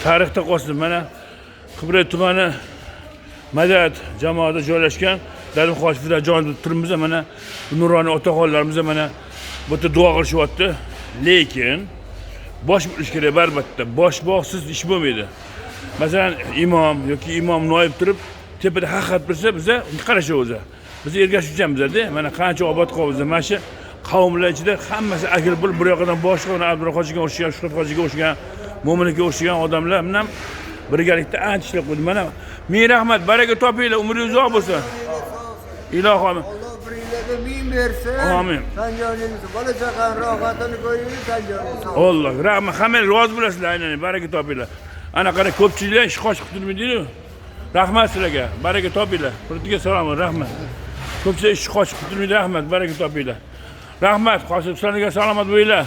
tarixda qolsin. Mana Qibray tumani Madad jamoada joylashgan Dalim Hoshiflar jonida turibmiz. Mana nuroniy otaxonlarimiz mana bu yerda duo qilishyapti. Lekin bosh bo'lish kerak barbatta. Bosh bog'siz ish bo'lmaydi. Masalan, imom yoki imom noyib turib, tepada haqiqat bilsa, biza qarashamiz. Biz ergashuvchamizda, mana qancha obod qolamiz. Mana shu qavmlar ichida hammasi akil bo'lib, bir yoqdan boshqa Abdurahmon hojiga o'xshagan, Shuhrat hojiga o'xshagan, Mo'minga o'xshagan odamlar bilan birgalikda ancha ishlab qo'ydi. Mana ming rahmat, baraka topinglar, umringiz uzoq bo'lsin. Ilohim. Alloh biringlarga ming bersin. Amin. Sanjoningiz bola chaqan rohatini ko'ringiz, sanjoningiz. Alloh, rahmat, hammangiz rozi bo'lasizlar, aynan baraka topinglar. Ana qara ko'pchiliklar ish qosh qilmaydi-ku. Rahmat sizlarga, baraka topinglar. Qurtiga salom, rahmat. Ko'pchilik ish qosh qilmaydi, rahmat, baraka topinglar. Rahmat, Qosim sizlarga salomat bo'linglar.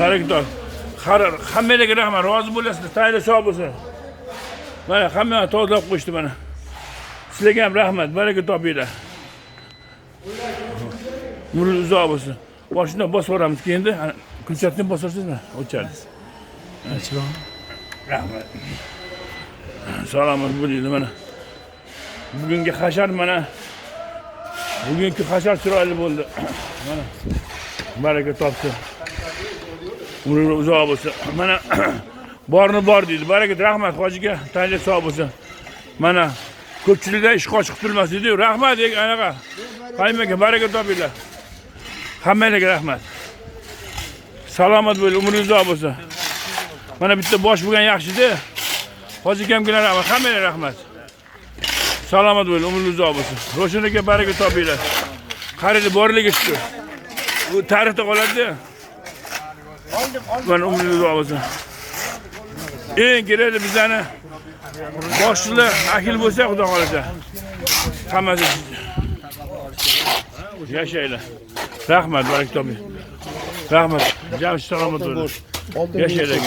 Baraka top. Hammalarga rahmat, rozi bo'lasizlar, tayinli sog' bo'lsin. Mana hamma tozalab qo'yishdi mana. Sizlarga ham rahmat, baraka topinglar. Umringiz uzoq bo'lsin. Boshini bosib boramiz endi. Kulchatni bosarsizmi? O'chamiz. Rahmat. Salomat bo'linglar mana. Bugungi hashar mana. Bugungi hashar chiroyli bo'ldi. Mana. Baraka topsin. Umringiz uzoq bo'lsin. Mana borni bor deydi. Baraka rahmat hojiga, tayinli sog' bo'lsin. Mana ko'pchilikda ish qochiq turmas deydi. Rahmat anaqa. Qaymaga baraka topinglar. Hammalarga rahmat. Salomat bo'ling, umringiz uzoq bo'lsin. Mana bitta bosh bo'lgan yaxshi-da. Hoji kamgina rahmat, hammaga rahmat. Salomat bo'ling, umringiz uzoq bo'lsin. Ro'shan aka baraka topinglar. Qaridi borligi shu. Bu tarixda qoladi-da. Mana umringiz uzoq bo'lsin. Eng kerakli bizlarni boshliqlar akil bo'lsa, xudo xolasa. Hammasi yashaylar. Rahmat, baraka toping. Rahmat. Jamshid salomat bo'ling. Yashaylar.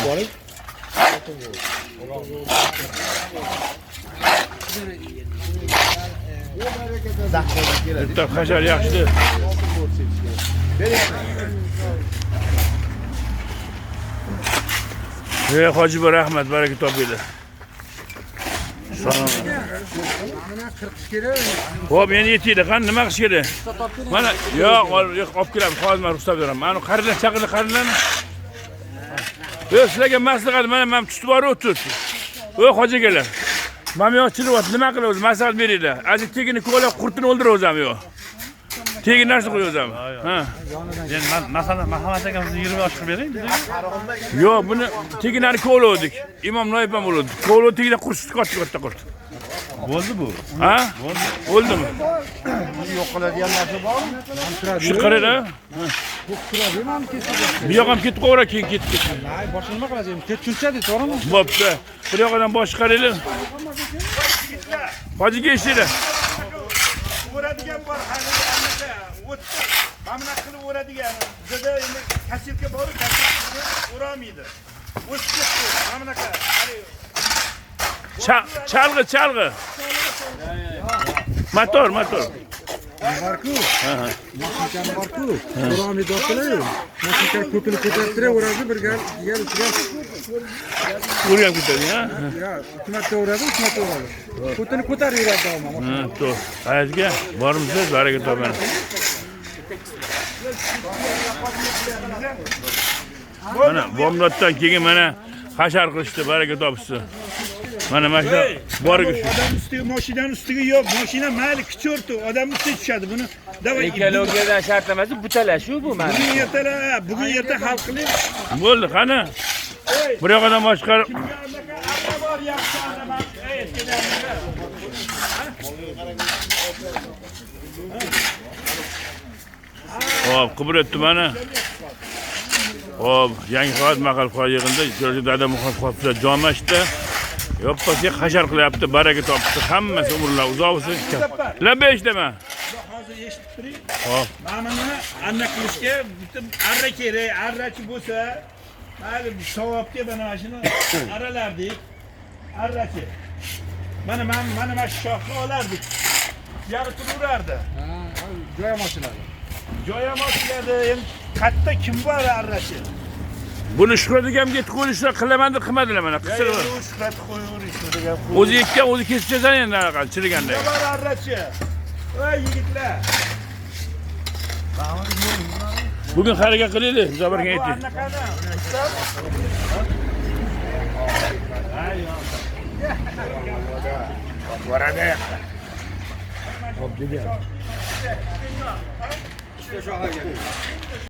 Bitta hashar yaxshi. Hoji bir rahmat, baraka topinglar. Salom. Mana 40 kerak. Xo'p, meni yetinglar, qani nima qilish kerak? Mana yo'q, olib kelamiz, hozir men ruxsat beraman. Mana qarilar, chaqirlar, qarilarni. Sizlarga maslahat, men tutib borib o'tir. Hoji akalar. Mana yo'q chiryapti, nima qilamiz? Maslahat beringlar. Aziz tegini ko'lab qurtini o'ldiramiz yo'q. Tegin narsa qo'yamiz. Ha. Men masalan Mahamat akamizni 20 yosh qilib bering bizga. Yo'q, buni teginlarni ko'ldik. Imom Noyib ham bo'ldi. Ko'lib tegida qurishni katta qurdi. Bo'ldi bu. Ha? O'ldimi? Yo'q qiladigan narsa bormi? Shu qarayda. Bu yoq ham ketib qo'yra, keyin ketib. Ay, boshqa nima qilasiz? Ketchunchadi, to'g'rimi? Bo'pti. Bir yoqdan bosh qaraylar. Hojiga eshitinglar. O'radigan bor, hali annaqa o'tdi. Mana qilib o'radigan. Bizda endi kasirga borib, kasirga o'ramaydi. O'sib ketdi. Mana qa. Chalg'i. Motor. Barku. Mashinkan barku. O'rami do'qilay. Mashinkan ko'kini ko'tartirib o'radi bir gal, yer uchiga. O'rgan ketadi, ha? Ya, hikmatga o'radi. Ko'tini ko'tarib yuradi doimo. Ha, to'g'ri. Hayotga bormiz, baraka toping. Mana bomlatdan keyin mana hashar qilishdi, baraka topishdi. Mana mashina boriga shu. Odam ustiga, mashinaning ustiga yo'q. Mashina mayli kichortu, odam ustiga tushadi buni. Davay. Ekologiyadan shart emas, butalash shu bu mana. Bugun erta hal qiling. Bo'ldi, qani? Bir yoqdan boshqa Bor yaxshi odam. Xo'p, Qibray tumani. Xo'p, yangi holat maqal yig'inda Jo'ja dada muxoliflar jonlashdi. Yo'qsa hashar qilyapti, baraka topdi. Hammasi umrlar uzoq bo'lsin. Labay ishlama. Hozir eshitib turing. Xo'p. Mana anna qilishga bitta arra kerak. Arrachi bo'lsa, mayli savobga mana shuni aralardik. Arrachi. Mana shu shoxni olardik. Yari turaverardi. Joy mashinasi. Joy ham ochiladi. Endi qayerda kim bor arrachi? Buni shuhratga yetib qo'yishlar qilaman deb qilmadilar mana. Qisir. Shuhrat qo'yaverish degan. O'zi ekkan, o'zi kesib chiqasan endi anaqa chiriganda. Bor arrachi. Voy yigitlar. Bugun harakat qilaylik, Jabirga ayting. Anaqani. Borada. Hop, degan.